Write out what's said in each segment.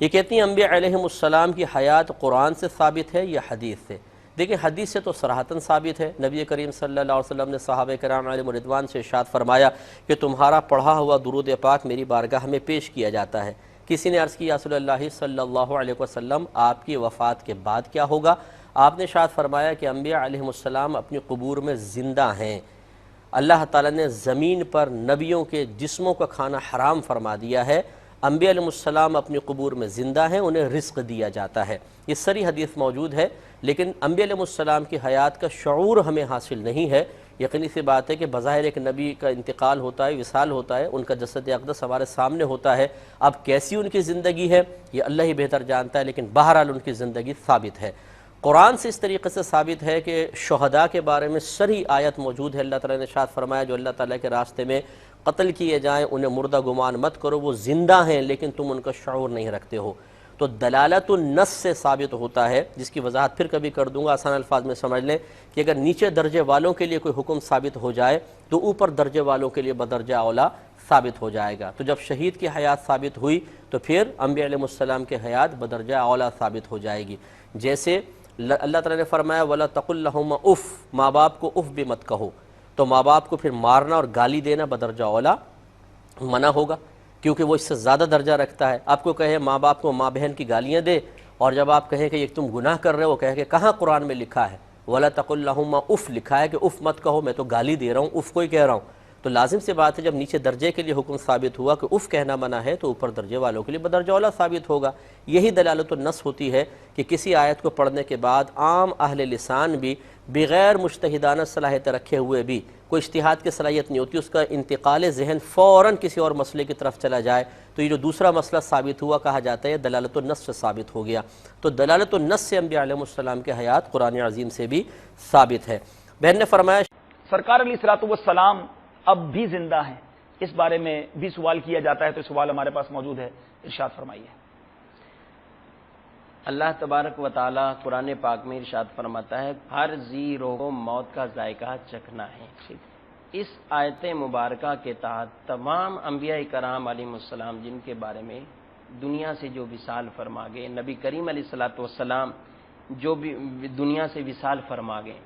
یہ کہتی ہیں انبیاء علیہم السلام کی حیات قرآن سے ثابت ہے یا حدیث سے؟ دیکھیں حدیث سے تو صراحتاً ثابت ہے۔ نبی کریم صلی اللہ علیہ وسلم نے صحابہ کرام علیہم رضوان سے ارشاد فرمایا کہ تمہارا پڑھا ہوا درود پاک میری بارگاہ میں پیش کیا جاتا ہے۔ کسی نے عرض کی یا رسول اللہ صلی اللہ علیہ وسلم آپ کی وفات کے بعد کیا ہوگا؟ آپ نے ارشاد فرمایا کہ انبیاء علیہم السلام اپنی قبور میں زندہ ہیں۔ اللہ تعالیٰ نے زمین پر نبیوں کے جسموں کا کھانا حرام فرما دیا ہے۔ انبیاء علیہ السلام اپنی قبور میں زندہ ہیں، انہیں رزق دیا جاتا ہے۔ یہ ساری حدیث موجود ہے، لیکن انبیاء علیہ السلام کی حیات کا شعور ہمیں حاصل نہیں ہے۔ یقینی سی بات ہے کہ بظاہر ایک نبی کا انتقال ہوتا ہے، وصال ہوتا ہے، ان کا جسد اقدس ہمارے سامنے ہوتا ہے۔ اب کیسی ان کی زندگی ہے یہ اللہ ہی بہتر جانتا ہے، لیکن بہرحال ان کی زندگی ثابت ہے۔ قرآن سے اس طریقے سے ثابت ہے کہ شہداء کے بارے میں صریح آیت موجود ہے۔ اللہ تعالیٰ نے ارشاد فرمایا جو اللہ تعالیٰ کے راستے میں قتل کیے جائیں انہیں مردہ گمان مت کرو، وہ زندہ ہیں لیکن تم ان کا شعور نہیں رکھتے ہو۔ تو دلالت النص سے ثابت ہوتا ہے، جس کی وضاحت پھر کبھی کر دوں گا، آسان الفاظ میں سمجھ لیں کہ اگر نیچے درجے والوں کے لیے کوئی حکم ثابت ہو جائے تو اوپر درجے والوں کے لیے بدرجہ اولا ثابت ہو جائے گا۔ تو جب شہید کی حیات ثابت ہوئی تو پھر انبیاء علیہ السلام کی حیات بدرجہ اولا ثابت ہو جائے گی۔ جیسے اللہ تعالیٰ نے فرمایا وَلَا تَقُلْ لَهُمَا اُف، ماں باپ کو اف بھی مت کہو، تو ماں باپ کو پھر مارنا اور گالی دینا بدرجہ اولا منع ہوگا، کیونکہ وہ اس سے زیادہ درجہ رکھتا ہے۔ آپ کو کہے ماں باپ کو ماں بہن کی گالیاں دے، اور جب آپ کہیں کہ یہ تم گناہ کر رہے ہو، کہیں کہ کہاں قرآن میں لکھا ہے وَلَا تَقُلْ لَهُمَا اُف لکھا ہے کہ اف مت کہو، میں تو گالی دے رہا ہوں، اف کو ہی کہہ رہا ہوں۔ تو لازم سے بات ہے جب نیچے درجے کے لیے حکم ثابت ہوا کہ اف کہنا منع ہے تو اوپر درجے والوں کے لیے بدرجہ اولا ثابت ہوگا۔ یہی دلالت النص ہوتی ہے کہ کسی آیت کو پڑھنے کے بعد عام اہل لسان بھی بغیر مجتہدانہ صلاحیت رکھے ہوئے بھی، کوئی اجتہاد کی صلاحیت نہیں ہوتی، اس کا انتقال ذہن فوراً کسی اور مسئلے کی طرف چلا جائے تو یہ جو دوسرا مسئلہ ثابت ہوا کہا جاتا ہے دلالت النص سے ثابت ہو گیا۔ تو دلالت النص سے انبیاء علیہ السلام کے حیات قرآن عظیم سے بھی ثابت ہے۔ بہن نے فرمایا سرکار علیہ الصلوۃ والسلام اب بھی زندہ ہیں، اس بارے میں بھی سوال کیا جاتا ہے، تو سوال ہمارے پاس موجود ہے، ارشاد فرمائیے۔ اللہ تبارک و تعالی قرآن پاک میں ارشاد فرماتا ہے ہر ذی روح کو موت کا ذائقہ چکھنا ہے۔ اس آیت مبارکہ کے تحت تمام انبیاء کرام علیہ السلام جن کے بارے میں دنیا سے جو وصال فرما گئے، نبی کریم علیہ الصلوۃ والسلام جو بھی دنیا سے وصال فرما گئے،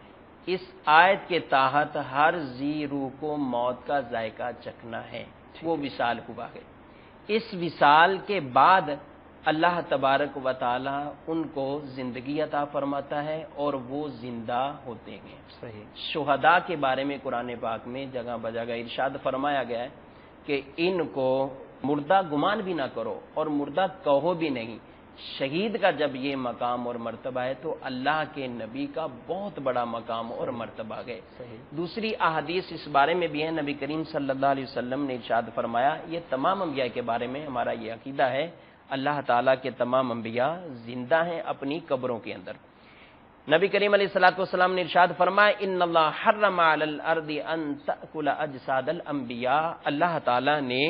اس آیت کے تحت ہر ذی روح کو موت کا ذائقہ چکھنا ہے۔ وہ وصال ہوا ہے، اس وصال کے بعد اللہ تبارک و تعالی ان کو زندگی عطا فرماتا ہے اور وہ زندہ ہوتے ہیں۔ صحیح۔ شہداء کے بارے میں قرآن پاک میں جگہ بجگہ ارشاد فرمایا گیا ہے کہ ان کو مردہ گمان بھی نہ کرو اور مردہ کہو بھی نہیں۔ شہید کا جب یہ مقام اور مرتبہ ہے تو اللہ کے نبی کا بہت بڑا مقام اور مرتبہ ہے۔ دوسری احادیث اس بارے میں بھی ہے، نبی کریم صلی اللہ علیہ وسلم نے ارشاد فرمایا، یہ تمام انبیاء کے بارے میں ہمارا یہ عقیدہ ہے، اللہ تعالیٰ کے تمام انبیاء زندہ ہیں اپنی قبروں کے اندر۔ نبی کریم علیہ الصلوۃ والسلام نے ارشاد فرمایا ان اللہ حرم علی الارض ان تأکل اجساد الانبیاء، اللہ تعالیٰ نے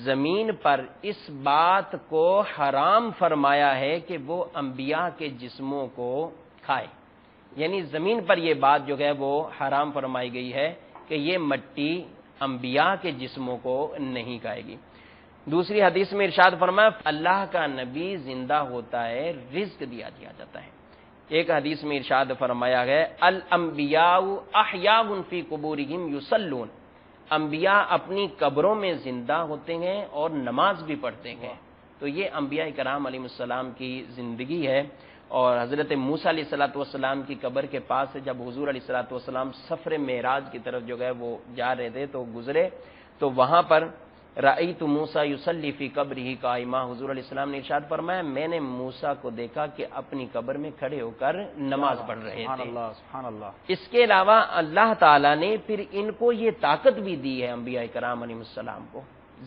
زمین پر اس بات کو حرام فرمایا ہے کہ وہ انبیاء کے جسموں کو کھائے، یعنی زمین پر یہ بات جو ہے وہ حرام فرمائی گئی ہے کہ یہ مٹی انبیاء کے جسموں کو نہیں کھائے گی۔ دوسری حدیث میں ارشاد فرمایا اللہ کا نبی زندہ ہوتا ہے، رزق دیا جاتا ہے۔ ایک حدیث میں ارشاد فرمایا ہے الانبیاء احیاء فی قبورہم یصلون، انبیاء اپنی قبروں میں زندہ ہوتے ہیں اور نماز بھی پڑھتے ہیں۔ تو یہ انبیاء کرام علیہ السلام کی زندگی ہے۔ اور حضرت موسیٰ علیہ الصلوۃ والسلام کی قبر کے پاس سے جب حضور علیہ الصلوۃ والسلام سفر معراج کی طرف جو ہے وہ جا رہے تھے تو گزرے، تو وہاں پر رأیت موسیٰ یصلی فی قبرہ قائما، حضور علیہ السلام نے ارشاد فرمایا میں نے موسیٰ کو دیکھا کہ اپنی قبر میں کھڑے ہو کر نماز پڑھ رہے تھے۔ سبحان اللہ۔ اس کے علاوہ اللہ تعالیٰ نے پھر ان کو یہ طاقت بھی دی ہے، انبیاء کرام علیہ السلام کو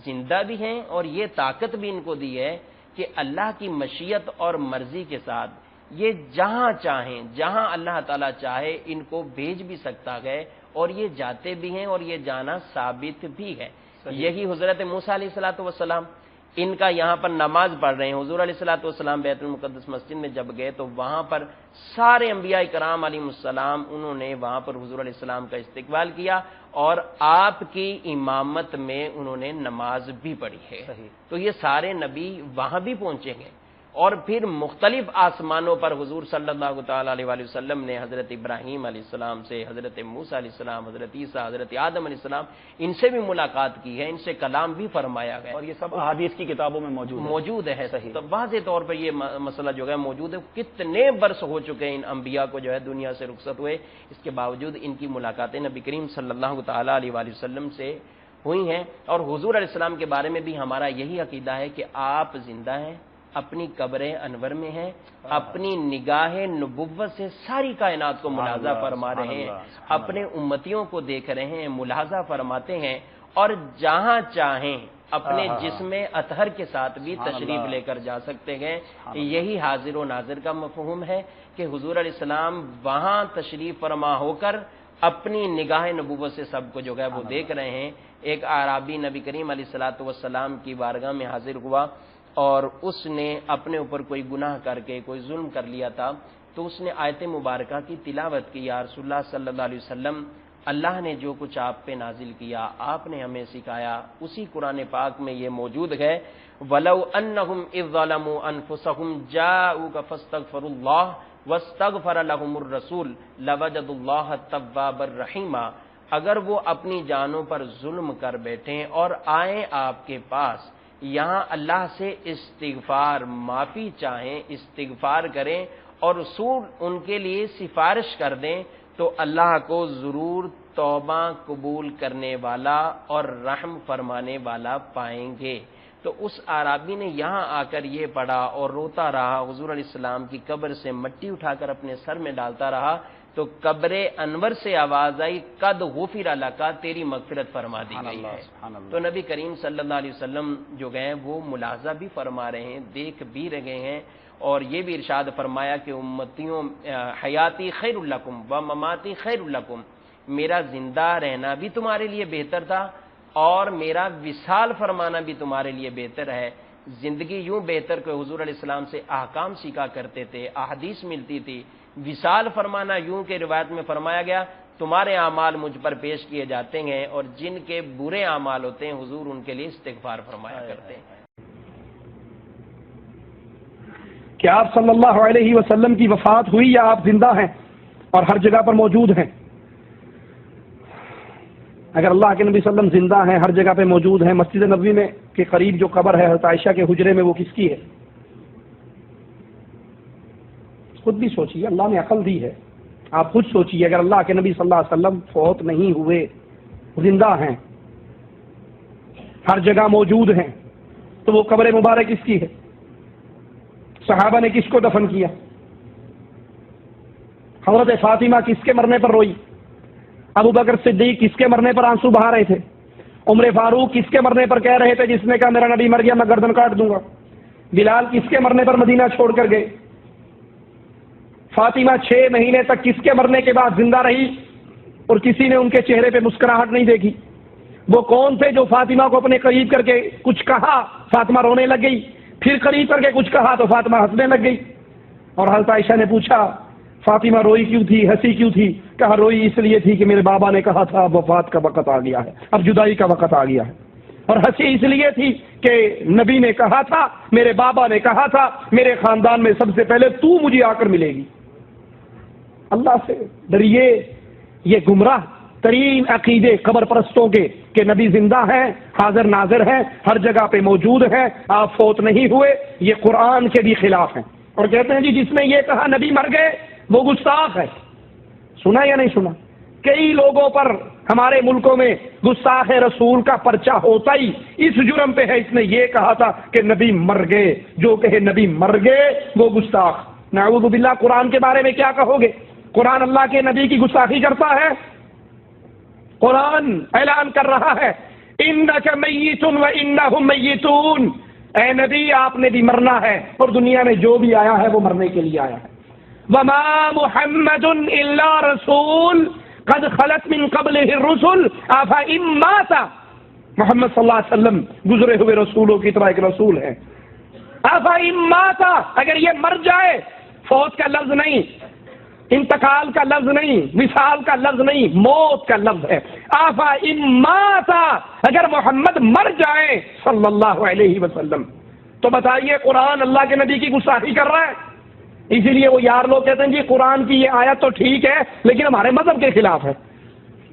زندہ بھی ہیں اور یہ طاقت بھی ان کو دی ہے کہ اللہ کی مشیت اور مرضی کے ساتھ یہ جہاں چاہیں، جہاں اللہ تعالیٰ چاہے ان کو بھیج بھی سکتا ہے، اور یہ جاتے بھی ہیں اور یہ جانا ثابت بھی ہے۔ یہی حضرت موسیٰ علیہ الصلوۃ والسلام ان کا یہاں پر نماز پڑھ رہے ہیں. حضور علیہ الصلوۃ والسلام بیت المقدس مسجد میں جب گئے تو وہاں پر سارے انبیاء کرام علیہ السلام انہوں نے وہاں پر حضور علیہ السلام کا استقبال کیا اور آپ کی امامت میں انہوں نے نماز بھی پڑھی ہے. تو یہ سارے نبی وہاں بھی پہنچے ہیں. اور پھر مختلف آسمانوں پر حضور صلی اللہ تعالی علیہ وآلہ وسلم نے حضرت ابراہیم علیہ السلام سے، حضرت موسیٰ علیہ السلام، حضرت عیسیٰ، حضرت آدم علیہ السلام، ان سے بھی ملاقات کی ہے، ان سے کلام بھی فرمایا گیا، اور یہ سب احادیث کی کتابوں میں موجود ہے. تو واضح طور پر یہ مسئلہ جو ہے موجود ہے. کتنے برس ہو چکے ہیں ان انبیاء کو جو ہے دنیا سے رخصت ہوئے، اس کے باوجود ان کی ملاقاتیں نبی کریم صلی اللہ تعالی علیہ وآلہ وسلم سے ہوئی ہیں. اور حضور علیہ السلام کے بارے میں بھی ہمارا یہی عقیدہ ہے کہ آپ زندہ ہیں، اپنی قبر انور میں ہیں، اپنی نگاہ نبوت سے ساری کائنات کو ملاحظہ فرما رہے ہیں، اپنے امتیوں کو دیکھ رہے ہیں، ملاحظہ فرماتے ہیں، اور جہاں چاہیں اپنے جسم اطہر کے ساتھ بھی تشریف لے کر جا سکتے ہیں. یہی حاضر و ناظر کا مفہوم ہے کہ حضور علیہ السلام وہاں تشریف فرما ہو کر اپنی نگاہ نبوت سے سب کو جو ہے وہ دیکھ رہے ہیں. ایک اعرابی نبی کریم علیہ الصلوۃ والسلام کی بارگاہ میں حاضر ہوا اور اس نے اپنے اوپر کوئی گناہ کر کے کوئی ظلم کر لیا تھا، تو اس نے آیت مبارکہ کی تلاوت کی. یا رسول اللہ صلی اللہ علیہ وسلم، اللہ نے جو کچھ آپ پہ نازل کیا، آپ نے ہمیں سکھایا، اسی قرآن پاک میں یہ موجود ہے. وَلَوْ أَنَّهُمْ إِذْ ظَلَمُوا أَنفُسَهُمْ جَاءُوكَ فَاسْتَغْفَرُوا اللَّهَ وَاسْتَغْفَرَ لَهُمُ الرَّسُولُ لَوَجَدُوا اللَّهَ تَوَّابًا رَحِيمًا. اگر وہ اپنی جانوں پر ظلم کر بیٹھیں اور آئیں آپ کے پاس، یہاں اللہ سے استغفار معافی چاہیں، استغفار کریں اور رسول ان کے لیے سفارش کر دیں، تو اللہ کو ضرور توبہ قبول کرنے والا اور رحم فرمانے والا پائیں گے. تو اس اعرابی نے یہاں آ کر یہ پڑھا اور روتا رہا، حضور علیہ السلام کی قبر سے مٹی اٹھا کر اپنے سر میں ڈالتا رہا. تو قبر انور سے آواز آئی، قد غفر لک، تیری مغفرت فرما دی گئی ہے. تو نبی کریم صلی اللہ علیہ وسلم جو گئے وہ ملاحظہ بھی فرما رہے ہیں، دیکھ بھی رہے ہیں، اور یہ بھی ارشاد فرمایا کہ امتیوں حیاتی خیر لکم و مماتی خیر لکم، میرا زندہ رہنا بھی تمہارے لیے بہتر تھا اور میرا وصال فرمانا بھی تمہارے لیے بہتر ہے. زندگی یوں بہتر کہ حضور علیہ السلام سے احکام سیکھا کرتے تھے، احادیث ملتی تھی. وصال فرمانا یوں کہ روایت میں فرمایا گیا تمہارے اعمال مجھ پر پیش کیے جاتے ہیں اور جن کے برے اعمال ہوتے ہیں حضور ان کے لیے استغفار فرمایا کرتے ہیں. کہ آپ صلی اللہ علیہ وسلم کی وفات ہوئی یا آپ زندہ ہیں اور ہر جگہ پر موجود ہیں؟ اگر اللہ کے نبی صلی اللہ علیہ وسلم زندہ ہیں، ہر جگہ پہ موجود ہیں، مسجد نبوی میں کے قریب جو قبر ہے حضرت عائشہ کے حجرے میں، وہ کس کی ہے؟ خود بھی سوچیے، اللہ نے عقل دی ہے، آپ خود سوچیے. اگر اللہ کے نبی صلی اللہ علیہ وسلم فوت نہیں ہوئے، زندہ ہیں، ہر جگہ موجود ہیں، تو وہ قبر مبارک کس کی ہے؟ صحابہ نے کس کو دفن کیا؟ حضرت فاطمہ کس کے مرنے پر روئی؟ ابو بکر صدیق کس کے مرنے پر آنسو بہا رہے تھے؟ عمر فاروق کس کے مرنے پر کہہ رہے تھے جس نے کہا میرا نبی مر گیا میں گردن کاٹ دوں گا؟ بلال کس کے مرنے پر مدینہ چھوڑ کر گئے؟ فاطمہ 6 مہینے تک کس کے مرنے کے بعد زندہ رہی اور کسی نے ان کے چہرے پہ مسکراہٹ نہیں دیکھی؟ وہ کون تھے جو فاطمہ کو اپنے قریب کر کے کچھ کہا، فاطمہ رونے لگ گئی، پھر قریب کر کے کچھ کہا تو فاطمہ ہنسنے لگ گئی؟ اور حضرت عائشہ نے پوچھا فاطمہ روئی کیوں تھی، ہنسی کیوں تھی؟ کہا روئی اس لیے تھی کہ میرے بابا نے کہا تھا اب وفات کا وقت آ گیا ہے، اب جدائی کا وقت آ گیا ہے. اور ہنسی اس لیے تھی کہ نبی نے کہا تھا، میرے بابا نے کہا تھا میرے خاندان میں سب سے پہلے تو مجھے آ کر ملے گی. اللہ سے ڈریے. یہ گمراہ ترین عقیدے قبر پرستوں کے کہ نبی زندہ ہیں، حاضر ناظر ہیں، ہر جگہ پہ موجود ہیں، آپ فوت نہیں ہوئے، یہ قرآن کے بھی خلاف ہیں. اور کہتے ہیں جی جس نے یہ کہا نبی مر گئے وہ گستاخ ہے. سنا یا نہیں سنا؟ کئی لوگوں پر ہمارے ملکوں میں گستاخ رسول کا پرچہ ہوتا ہی اس جرم پہ ہے، اس نے یہ کہا تھا کہ نبی مر گئے. جو کہے نبی مر گئے وہ گستاخ. نعوذ باللہ. قرآن کے بارے میں کیا کہو گے؟ قرآن اللہ کے نبی کی گستاخی کرتا ہے. قرآن اعلان کر رہا ہے انک میت و انہم میتون، اے نبی آپ نے بھی مرنا ہے اور دنیا میں جو بھی آیا ہے وہ مرنے کے لیے آیا ہے. وما محمد الا رسول قد خلت من قبلہ الرسل افإن مات محمد صلی اللہ علیہ وسلم گزرے ہوئے رسولوں کی طرح ایک رسول ہے. افإن مات، اگر یہ مر جائے، فوت کا لفظ نہیں، انتقال کا لفظ نہیں، وصال کا لفظ نہیں، موت کا لفظ ہے. افإن مات، اگر محمد مر جائے صلی اللہ علیہ وسلم، تو بتائیے قرآن اللہ کے نبی کی گستاخی کر رہا ہے. اسی لیے وہ یار لوگ کہتے ہیں جی قرآن کی یہ آیت تو ٹھیک ہے لیکن ہمارے مذہب کے خلاف ہے.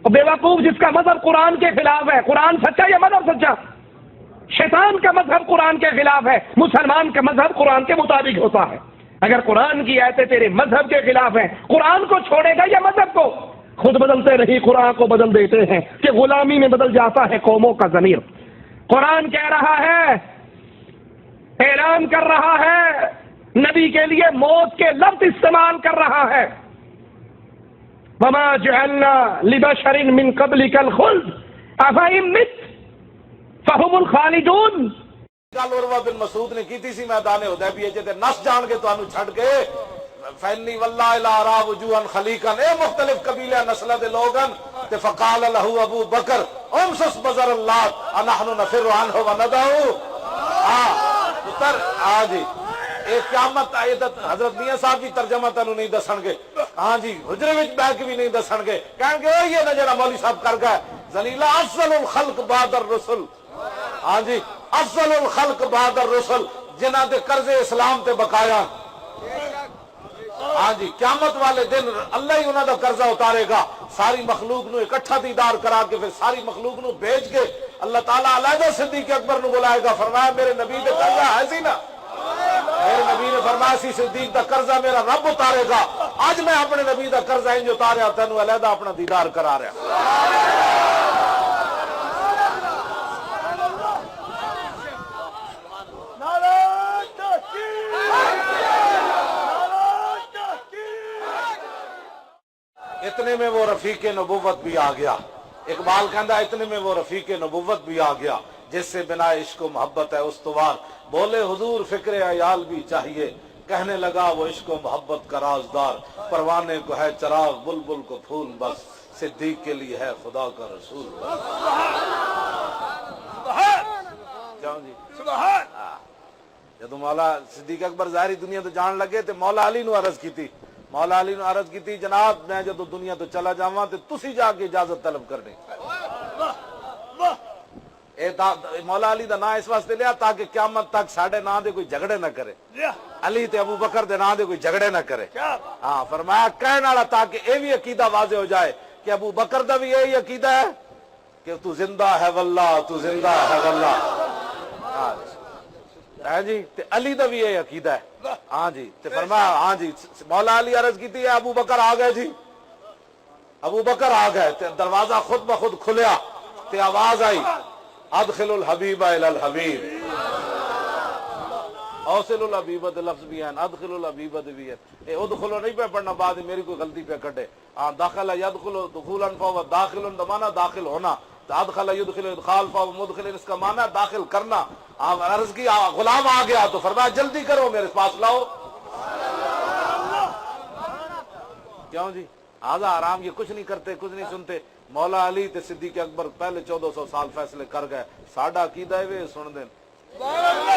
اور بیوقوف، جس کا مذہب قرآن کے خلاف ہے، قرآن سچا یا مذہب سچا؟ شیطان کا مذہب قرآن کے خلاف ہے، مسلمان کا مذہب قرآن کے مطابق ہوتا ہے. اگر قرآن کی آیتیں تیرے مذہب کے خلاف ہیں، قرآن کو چھوڑے گا یا مذہب کو؟ خود بدلتے رہی قرآن کو بدل دیتے ہیں کہ غلامی میں بدل جاتا ہے قوموں کا ضمیر. قرآن کہہ رہا ہے، اعلان کر رہا ہے، نبی کے لیے موت کے لفظ استعمال کر رہا ہے. وما جعلنا لبشر من قبلك الخلد افإن مت فهم الخالدون. گل عروہ بن مسعود نے کیتی سی میدان حدیبیہ تے نس جان کے تانوں چھڈ کے فینی واللہ الا را وجوہا خلیقا، اے مختلف قبیلے نسل دے لوگن تے فقال له ابو بکر امسس بزر اللہ انحن نفر عنه وندعو. پتر جی ایک قیامت حضرت میاں صاحب بھی ترجمہ تینوں نہیں دسن گے، ہاں جی حجرے وچ بیٹھ کے بھی نہیں دسن گے، کہن گے یہ نہ جڑا مولوی صاحب کر گئے ذلیلہ افضل الخلق بعد الرسل. ہاں جی افضل الخلق بعد الرسل، جنہاں دے قرض اسلام تے بقایا. ہاں جی قیامت والے دن اللہ ہی انہاں دا قرضہ اتارے گا. ساری مخلوق نو اکٹھا دیدار کرا کے پھر ساری مخلوق نو بھیج کے اللہ تعالیٰ علیحدہ صدیق اکبر نو بلائے گا. فرمایا میرے نبی دے قرضہ ہے سی نا، میرے نبی نے فرمایا سی صدیق دا قرضہ میرا رب اتارے گا. آج میں اپنے نبی دا قرضہ انج اتاریا تینوں علیحدہ اپنا دیدار کرا رہا. اتنے میں وہ رفیق نبوت بھی آ گیا. اقبال کہندا اتنے میں وہ رفیق نبوت بھی آ گیا جس سے بنا عشق و محبت ہے استوار. بولے حضور فکر عیال بھی چاہیے، کہنے لگا وہ عشق و محبت کا رازدار. پروانے کو ہے چراغ بلبل کو پھول بس، صدیق کے لیے ہے خدا کا رسول بس. جدو مولا صدیق اکبر ظاہری دنیا تو جان لگے تو مولا علی نو عرض کی، مولا علی نو عرض کی جناب میں جدو دنیا تو چلا جاواں تے تسی جا کے اجازت طلب کرنی. مولا علی دا نام اس واسطے لیا تاکہ قیامت تک ساڈے نام دے کوئی جھگڑے نہ کرے، علی تے ابو بکر دے نام دے کوئی جھگڑے نہ کرے. ہاں فرمایا کہنے والا تاکہ اے بھی عقیدہ واضح ہو جائے کہ ابو بکر دا بھی یہی عقیدہ ہے کہ تو زندہ ہے واللہ، تو زندہ ہے واللہ. ہاں جی تے علی دا بھی یہ عقیدہ ہے. ہاں جی تے فرمایا ہاں جی مولا علی عرض کی تھی ابو بکر آ گئے جی، ابو بکر آ گئے تے دروازہ خود بخود کھلیا تے آواز آئی ادخل الحبیب الی الحبیب. اوصل الحبیب دے لفظ بھی ہیں، ادخل الحبیب دے بھی ہیں. اے ادخلو نہیں پہ پڑھنا بعد میری کوئی غلطی پہ کٹے. داخل یدخل دخولا فهو داخل دا معنی داخل ہونا، ادخل یدخل ادخال فهو مدخل اس کا معنی داخل کرنا. عرض کی غلام آ گیا تو فرمایا جلدی کرو میرے پاس لاؤ. کیوں جی آزا آرام یہ کچھ نہیں کرتے، کچھ نہیں سنتے. مولا علی تے صدیق اکبر پہلے 1400 سال فیصلے کر گئے. ساڈا عقیدہ ہے وے سن دین،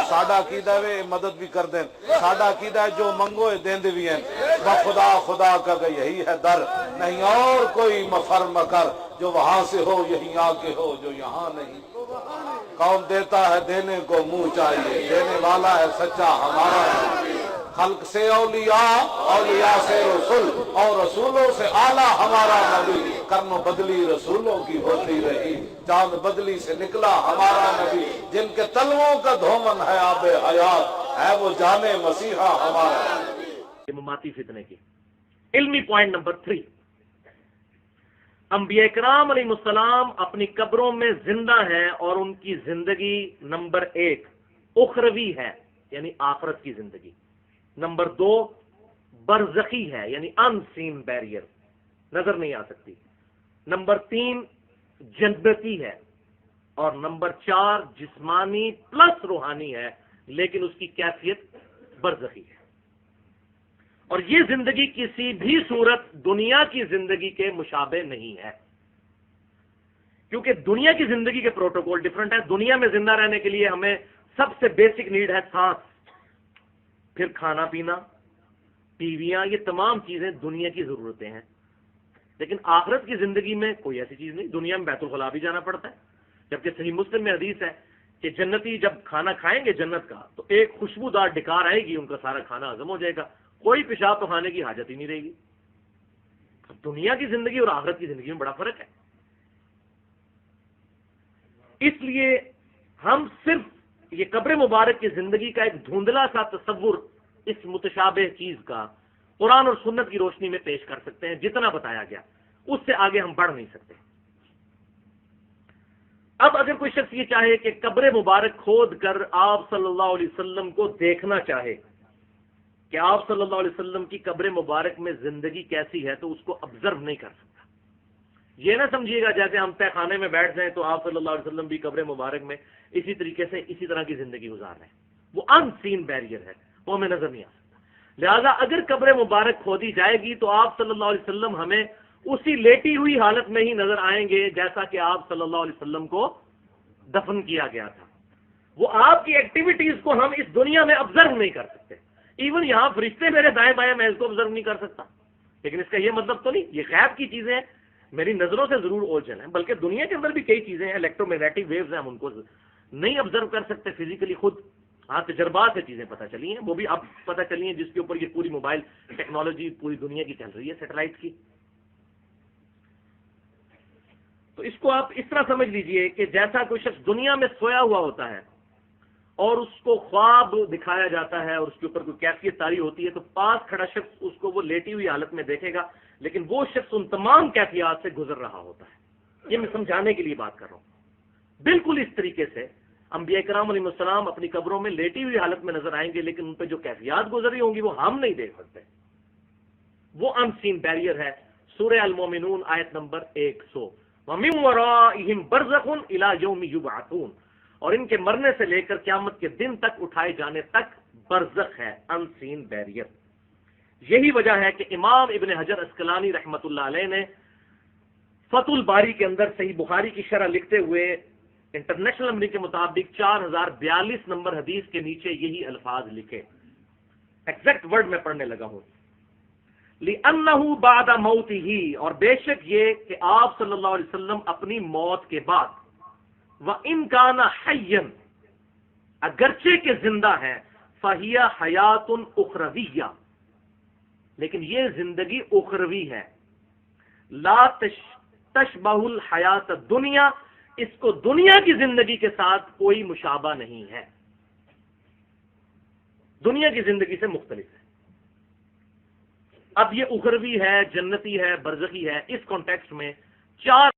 ساڈا عقیدہ ہے وے مدد بھی کر دین، ساڈا عقیدہ ہے جو منگو دیندے بھی ہیں. خدا خدا کا یہی ہے در، نہیں اور کوئی مفر مکر، جو وہاں سے ہو یہیں آ کے ہو جو یہاں نہیں. کون دیتا ہے دینے کو منہ چاہیے، دینے والا ہے سچا ہمارا. خلق سے اولیاء، اولیاء سے رسول، اور رسولوں سے اعلیٰ ہمارا نبی. کرم بدلی رسولوں کی ہوتی رہی، چاند بدلی سے نکلا ہمارا نبی. جن کے تلووں کا دھومن ہے آب حیات، ہے وہ جانے مسیحا ہمارا. مماتی فتنے کی علمی پوائنٹ نمبر 3، انبیاء کرام علیہ السلام اپنی قبروں میں زندہ ہیں اور ان کی زندگی نمبر 1 اخروی ہے یعنی آخرت کی زندگی، نمبر 2 برزخی ہے یعنی ان سین بیریئر، نظر نہیں آ سکتی، نمبر 3 جنتی ہے، اور نمبر 4 جسمانی پلس روحانی ہے لیکن اس کی کیفیت برزخی ہے. اور یہ زندگی کسی بھی صورت دنیا کی زندگی کے مشابہ نہیں ہے، کیونکہ دنیا کی زندگی کے پروٹوکول ڈفرنٹ ہے. دنیا میں زندہ رہنے کے لیے ہمیں سب سے بیسک نیڈ ہے سانس، پھر کھانا پینا، بیویاں، یہ تمام چیزیں دنیا کی ضرورتیں ہیں. لیکن آخرت کی زندگی میں کوئی ایسی چیز نہیں. دنیا میں بیت الخلاء بھی جانا پڑتا ہے، جبکہ صحیح مسلم میں حدیث ہے کہ جنتی جب کھانا کھائیں گے جنت کا تو ایک خوشبودار ڈکار آئے گی، ان کا سارا کھانا ہضم ہو جائے گا، کوئی پیشاب تو کھانے کی حاجت ہی نہیں رہے گی. دنیا کی زندگی اور آخرت کی زندگی میں بڑا فرق ہے. اس لیے ہم صرف یہ قبر مبارک کی زندگی کا ایک دھندلا سا تصور اس متشابہ چیز کا قرآن اور سنت کی روشنی میں پیش کر سکتے ہیں. جتنا بتایا گیا اس سے آگے ہم بڑھ نہیں سکتے. اب اگر کوئی شخص یہ چاہے کہ قبر مبارک کھود کر آپ صلی اللہ علیہ وسلم کو دیکھنا چاہے کہ آپ صلی اللہ علیہ وسلم کی قبر مبارک میں زندگی کیسی ہے، تو اس کو آبزرو نہیں کر سکتا. یہ نہ سمجھیے گا جیسے ہم تہ خانے میں بیٹھ جائیں تو آپ صلی اللہ علیہ وسلم بھی قبر مبارک میں اسی طریقے سے اسی طرح کی زندگی گزار رہے ہیں. وہ ان سین بیریئر ہے، وہ ہمیں نظر نہیں آ سکتا. لہذا اگر قبر مبارک کھودی جائے گی تو آپ صلی اللہ علیہ وسلم ہمیں اسی لیٹی ہوئی حالت میں ہی نظر آئیں گے جیسا کہ آپ صلی اللہ علیہ وسلم کو دفن کیا گیا تھا. وہ آپ کی ایکٹیویٹیز کو ہم اس دنیا میں آبزرو نہیں کر سکتے. ایون یہاں فرشتے میرے دائیں بائیں میں اس کو آبزرو نہیں کر سکتا. لیکن اس کا یہ مطلب تو نہیں، یہ غیب کی چیزیں میری نظروں سے ضرور اوجھل ہیں، بلکہ دنیا کے اندر بھی کئی چیزیں ہیں، الیکٹرو میگنیٹک ویوز ہیں، ہم ان کو نہیں آبزرو کر سکتے فزیکلی خود. ہاں تجربات سے چیزیں پتہ چلی ہیں، وہ بھی اب پتہ چلی ہیں جس کے اوپر یہ پوری موبائل ٹیکنالوجی پوری دنیا کی چل رہی ہے، سیٹلائٹ کی. تو اس کو آپ اس طرح سمجھ لیجئے کہ جیسا کوئی شخص دنیا میں سویا ہوا ہوتا ہے اور اس کو خواب دکھایا جاتا ہے اور اس کے اوپر کوئی کیفیت طاری ہوتی ہے تو پاس کھڑا شخص اس کو وہ لیٹی ہوئی حالت میں دیکھے گا، لیکن وہ شخص ان تمام کیفیات سے گزر رہا ہوتا ہے. یہ میں سمجھانے کے لیے بات کر رہا ہوں. بالکل اس طریقے سے انبیاء کرام علیہ السلام اپنی قبروں میں لیٹی ہوئی حالت میں نظر آئیں گے، لیکن ان پہ جو کیفیات گزری ہوں گی وہ ہم نہیں دیکھ سکتے. وہ ان سین بیریئر ہے. سورہ المومنون آیت نمبر 100 وَمِن وَرَائِهِمْ بَرْزَخٌ إِلَى يَوْمِ يُبْعَثُونَ، اور ان کے مرنے سے لے کر قیامت کے دن تک اٹھائے جانے تک برزخ ہے، ان سین بیریئر. یہی وجہ ہے کہ امام ابن حجر اسقلانی رحمۃ اللہ علیہ نے فتح الباری کے اندر صحیح بخاری کی شرح لکھتے ہوئے انٹرنیشنل نمبر کے مطابق 4042 نمبر حدیث کے نیچے یہی الفاظ لکھے. ایگزیکٹ ورڈ میں پڑھنے لگا ہوں. لِأَنَّهُ بَعْدَ مَوْتِهِ، اور بے شک یہ کہ آپ صلی اللہ علیہ وسلم اپنی موت کے بعد وَإِنْ كَانَ حَيًّا، اگرچہ کہ زندہ ہے، فَهِيَ حَيَاتٌ أُخْرَوِيَّةٌ، لیکن یہ زندگی اخروی ہے. لا تشبہ الحیات الدنیا، اس کو دنیا کی زندگی کے ساتھ کوئی مشابہ نہیں ہے، دنیا کی زندگی سے مختلف ہے. اب یہ اخروی ہے، جنتی ہے، برزخی ہے، اس کانٹیکسٹ میں 4